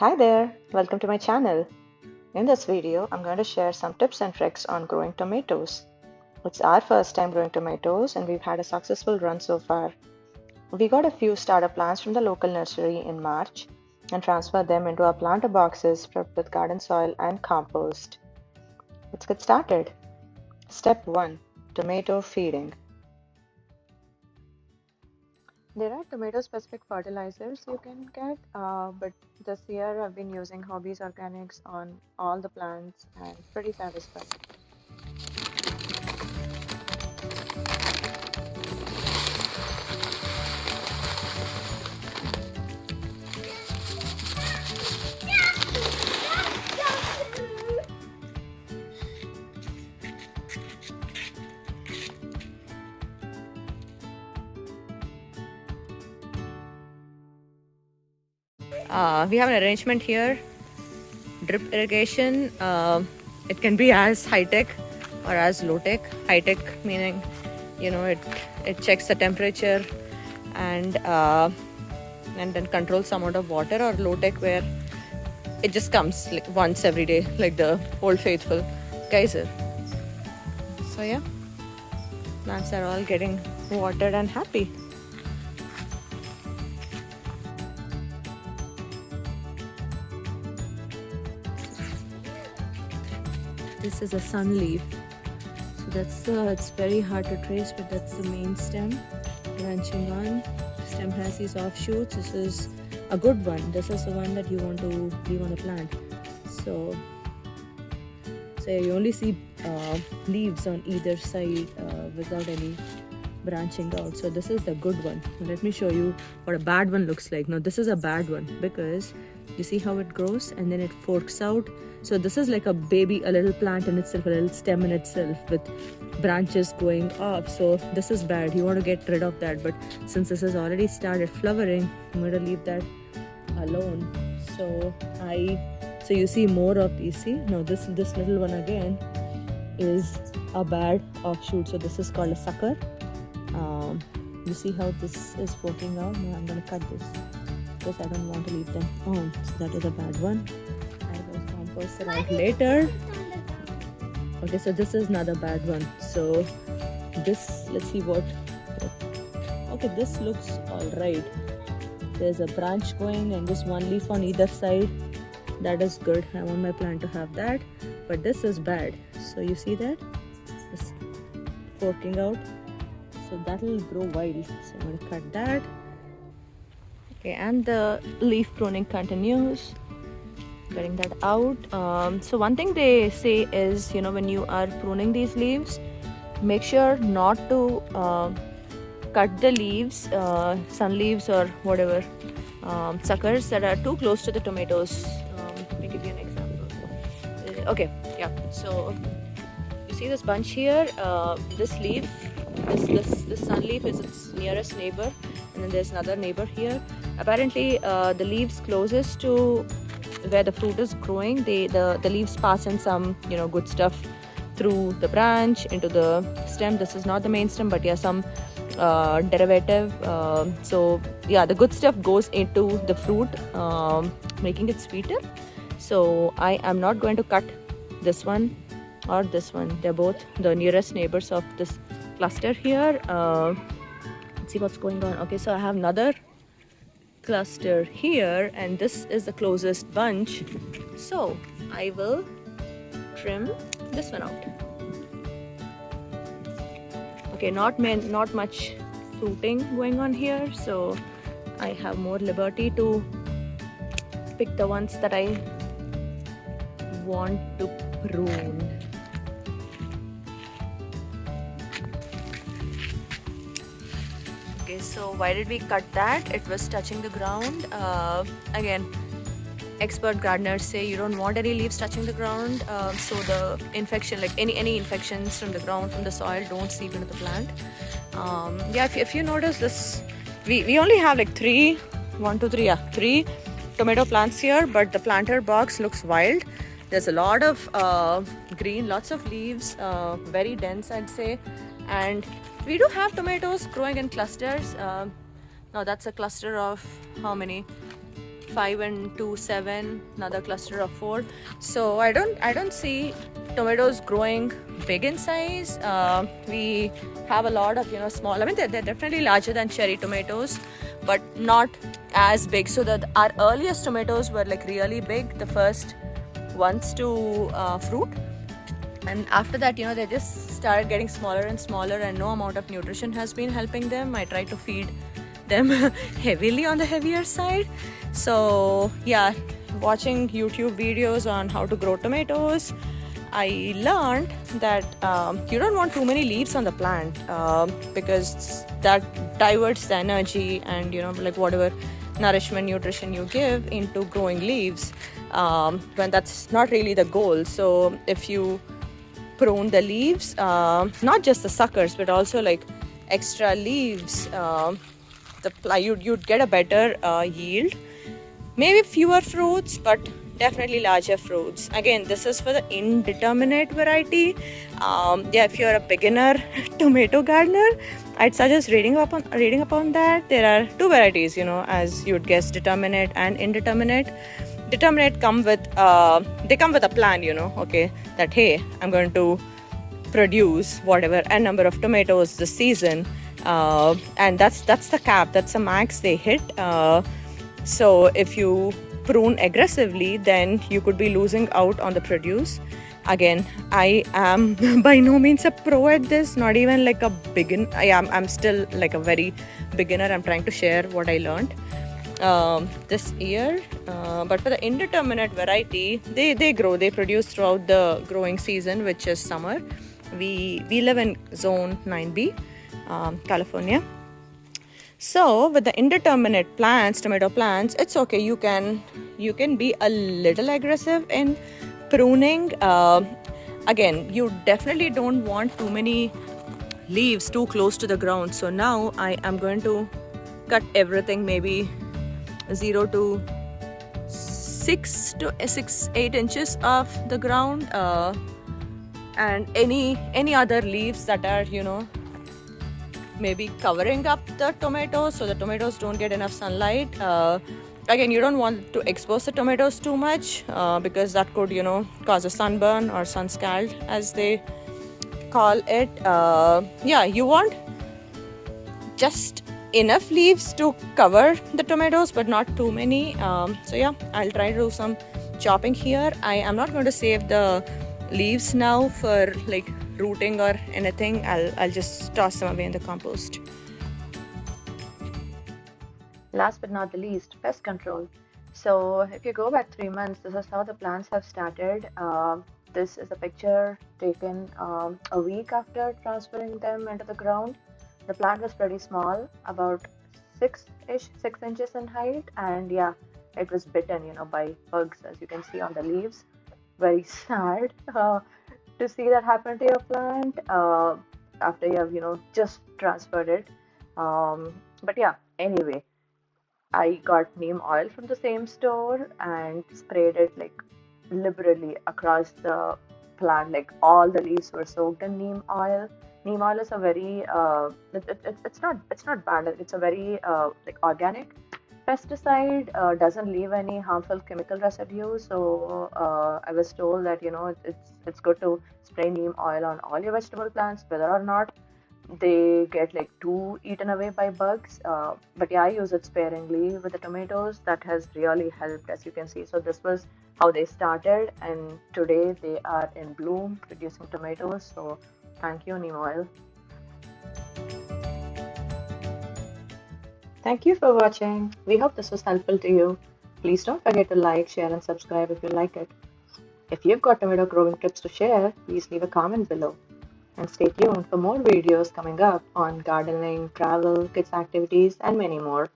Hi there, welcome to my channel. In this video, I'm going to share some tips and tricks on growing tomatoes. It's our first time growing tomatoes and we've had a successful run so far. We got a few starter plants from the local nursery in March and transferred them into our planter boxes prepped with garden soil and compost. Let's get started. Step 1. Tomato feeding. There are tomato-specific fertilizers you can get, but this year I've been using Hobbies Organics on all the plants and pretty satisfied. We have an arrangement here, drip irrigation. It can be as high-tech or as low-tech. High-tech meaning, it checks the temperature and then controls the amount of water, or low-tech where it just comes like once every day, like the old faithful geyser. So yeah, plants are all getting watered and happy. This is a sun leaf, so that's it's very hard to trace, but that's the main stem branching on. Stem has these offshoots. This is a good one. This is the one that you want to leave on the plant. So you only see leaves on either side without any branching out. So this is the good one. Let me show you what a bad one looks like. Now this is a bad one because you see how it grows and then it forks out. So this is like a little plant in itself, a little stem in itself with branches going off. So this is bad. You want to get rid of that. But since this has already started flowering, I'm going to leave that alone. So you see more of these. See, now this little one again is a bad offshoot. So this is called a sucker. You see how this is forking out. Now I'm going to cut this because I don't want to leave them on. So that is a bad one. I will compost it out later. Okay, so this is another bad one. So this, let's see what. Okay, this looks all right. There's a branch going and just one leaf on either side. That is good. I want my plant to have that. But this is bad. So you see that? It's forking out. So that will grow wild. So I'm going to cut that. Okay, and the leaf pruning continues. Getting that out. So one thing they say is, when you are pruning these leaves, make sure not to cut the leaves, sun leaves or whatever, suckers that are too close to the tomatoes. Let me give you an example. Okay, yeah. So you see this bunch here, this leaf, this sun leaf is its nearest neighbor, and then there's another neighbor here. Apparently, the leaves closest to where the fruit is growing, the leaves pass in some good stuff through the branch into the stem. This is not the main stem, but yeah, some derivative. So yeah, the good stuff goes into the fruit, making it sweeter. So I am not going to cut this one or this one. They're both the nearest neighbors of this cluster here. Let's see what's going on. Okay, so I have another cluster here and this is the closest bunch, so I will trim this one out. Okay, not much fruiting going on here, so I have more liberty to pick the ones that I want to prune. So why did we cut that? It was touching the ground. Again, expert gardeners say you don't want any leaves touching the ground, so the infection, like any infections from the ground, from the soil, don't seep into the plant. Yeah, if you notice this, we only have like three tomato plants here, but the planter box looks wild. There's a lot of green, lots of leaves, very dense, I'd say, and we do have tomatoes growing in clusters. Now that's a cluster of how many? 5 and 2, 7, another cluster of 4. So I don't see tomatoes growing big in size. We have a lot of small. I mean they're definitely larger than cherry tomatoes, but not as big. So that our earliest tomatoes were like really big, the first ones to fruit. And after that, they just started getting smaller and smaller, and no amount of nutrition has been helping them. I try to feed them heavily on the heavier side. So yeah, watching YouTube videos on how to grow tomatoes, I learned that you don't want too many leaves on the plant because that diverts the energy and like whatever nourishment, nutrition you give into growing leaves when that's not really the goal. So if you prune the leaves, not just the suckers but also like extra leaves, you'd get a better yield, maybe fewer fruits but definitely larger fruits. Again, this is for the indeterminate variety. If you're a beginner tomato gardener, I'd suggest reading upon that. There are two varieties, as you'd guess, determinate and indeterminate. Determinate come with a plan, okay, that hey, I'm going to produce whatever n number of tomatoes this season, and that's the cap, that's the max they hit. So if you prune aggressively, then you could be losing out on the produce. Again, I am by no means a pro at this, not even like a beginner. I'm still like a very beginner. I'm trying to share what I learned this year. But for the indeterminate variety, they produce throughout the growing season, which is summer. We live in zone 9B, California. So with the indeterminate plants, tomato plants, it's okay. You can be a little aggressive in pruning. Again, you definitely don't want too many leaves too close to the ground. So now I am going to cut everything maybe 0 to 8 inches off the ground, and any other leaves that are maybe covering up the tomatoes, so the tomatoes don't get enough sunlight. Again, you don't want to expose the tomatoes too much because that could cause a sunburn or sun scald as they call it. You want just enough leaves to cover the tomatoes but not too many. I'll try to do some chopping here. I am not going to save the leaves now for like rooting or anything. I'll just toss them away in the compost. Last but not the least, pest control. So if you go back 3 months, this is how the plants have started. This is a picture taken a week after transferring them into the ground. The plant was pretty small, about 6 inches in height, and it was bitten, by bugs, as you can see on the leaves. Very sad to see that happen to your plant after you have, just transferred it. Anyway, I got neem oil from the same store and sprayed it like liberally across the plant. Like all the leaves were soaked in neem oil. Neem oil is a very it's not bad. It's a very like organic pesticide. Doesn't leave any harmful chemical residue. So I was told that it's good to spray neem oil on all your vegetable plants, whether or not they get like too eaten away by bugs. I use it sparingly with the tomatoes. That has really helped, as you can see. So this was how they started, and today they are in bloom producing tomatoes. So thank you, neem oil. Thank you for watching. We hope this was helpful to you. Please don't forget to like, share and subscribe if you like it. If you've got tomato growing tips to share, please leave a comment below. And stay tuned for more videos coming up on gardening, travel, kids activities and many more.